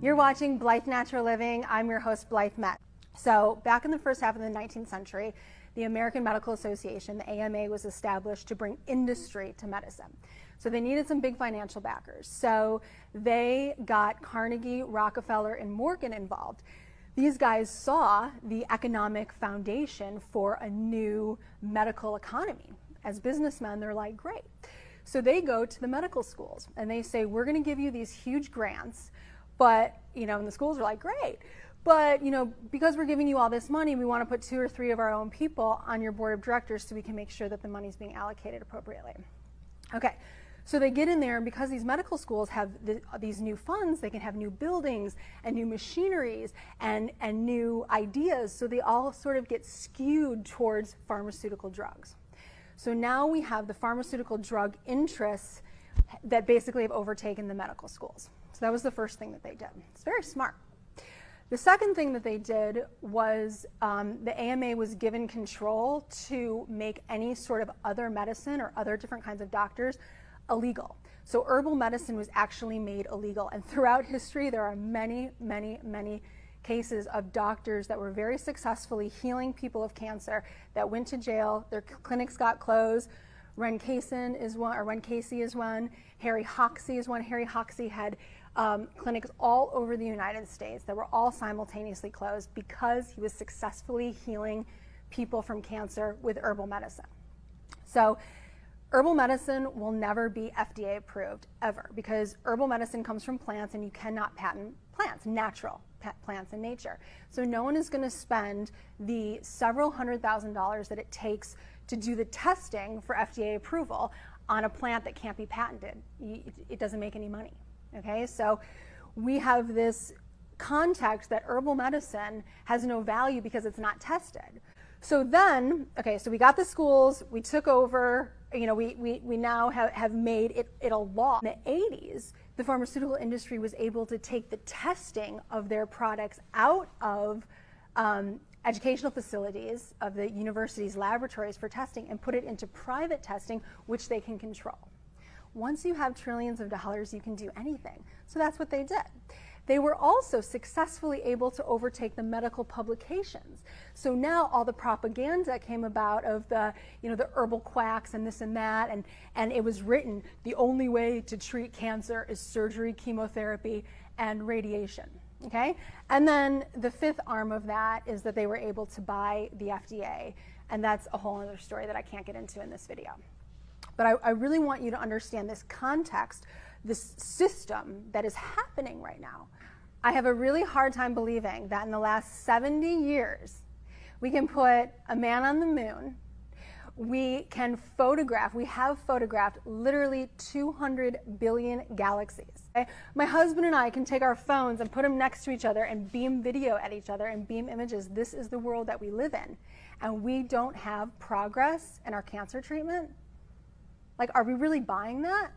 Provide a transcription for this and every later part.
You're watching Blythe Natural Living. I'm your host, Blythe Met. So back in the first half of the 19th century, the American Medical Association, the AMA, was established to bring industry to medicine. So they needed some big financial backers. So they got Carnegie, Rockefeller, and Morgan involved. These guys saw the economic foundation for a new medical economy. As businessmen, they're like, great. So they go to the medical schools and they say, we're going to give you these huge grants, but, and the schools are like, great. But, because we're giving you all this money, we want to put 2 or 3 of our own people on your board of directors so we can make sure that the money's being allocated appropriately. Okay, so they get in there, and because these medical schools have these new funds, they can have new buildings and new machineries and new ideas, so they all sort of get skewed towards pharmaceutical drugs. So now we have the pharmaceutical drug interests that basically have overtaken the medical schools. So that was the first thing that they did. It's very smart. The second thing that they did was the AMA was given control to make any sort of other medicine or other different kinds of doctors illegal. So herbal medicine was actually made illegal. And throughout history, there are many, many, many cases of doctors that were very successfully healing people of cancer that went to jail, their clinics got closed. Ren Casey is one, Harry Hoxsey is one. Harry Hoxsey had clinics all over the United States that were all simultaneously closed because he was successfully healing people from cancer with herbal medicine. So herbal medicine will never be FDA approved, ever, because herbal medicine comes from plants and you cannot patent plants, natural plants in nature. So no one is going to spend the several $100,000s that it takes to do the testing for FDA approval on a plant that can't be patented. It doesn't make any money. Okay, so we have this context that herbal medicine has no value because it's not tested. So then, okay, so we got the schools, we took over, we now have made it a law. In the 80s, the pharmaceutical industry was able to take the testing of their products out of educational facilities, of the universities' laboratories for testing, and put it into private testing, which they can control. Once you have trillions of dollars, you can do anything. So that's what they did. They were also successfully able to overtake the medical publications. So now all the propaganda came about of the herbal quacks and this and that, and it was written, the only way to treat cancer is surgery, chemotherapy, and radiation. Okay? And then the fifth arm of that is that they were able to buy the FDA, and that's a whole other story that I can't get into in this video. But I really want you to understand this context, this system that is happening right now. I have a really hard time believing that in the last 70 years, we can put a man on the moon. We can photograph, we have photographed literally 200 billion galaxies. Okay? My husband and I can take our phones and put them next to each other and beam video at each other and beam images. This is the world that we live in. And we don't have progress in our cancer treatment. Like, are we really buying that?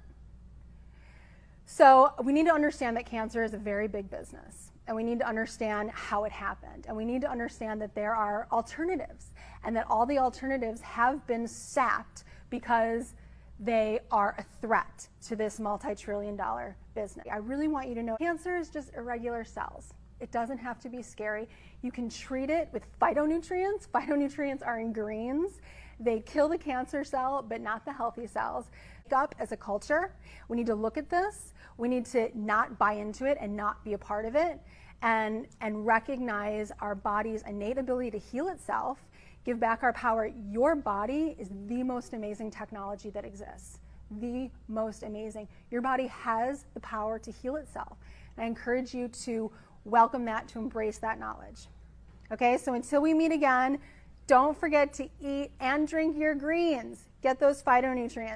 So we need to understand that cancer is a very big business, and we need to understand how it happened, and we need to understand that there are alternatives, and that all the alternatives have been sapped because they are a threat to this multi-trillion-dollar business. I really want you to know cancer is just irregular cells. It doesn't have to be scary. You can treat it with phytonutrients. Phytonutrients are in greens. They kill the cancer cell, but not the healthy cells. Up as a culture, we need to look at this. We need to not buy into it and not be a part of it, and recognize our body's innate ability to heal itself, give back our power. Your body is the most amazing technology that exists. The most amazing. Your body has the power to heal itself. And I encourage you to welcome that, to embrace that knowledge. Okay, so until we meet again, don't forget to eat and drink your greens. Get those phytonutrients.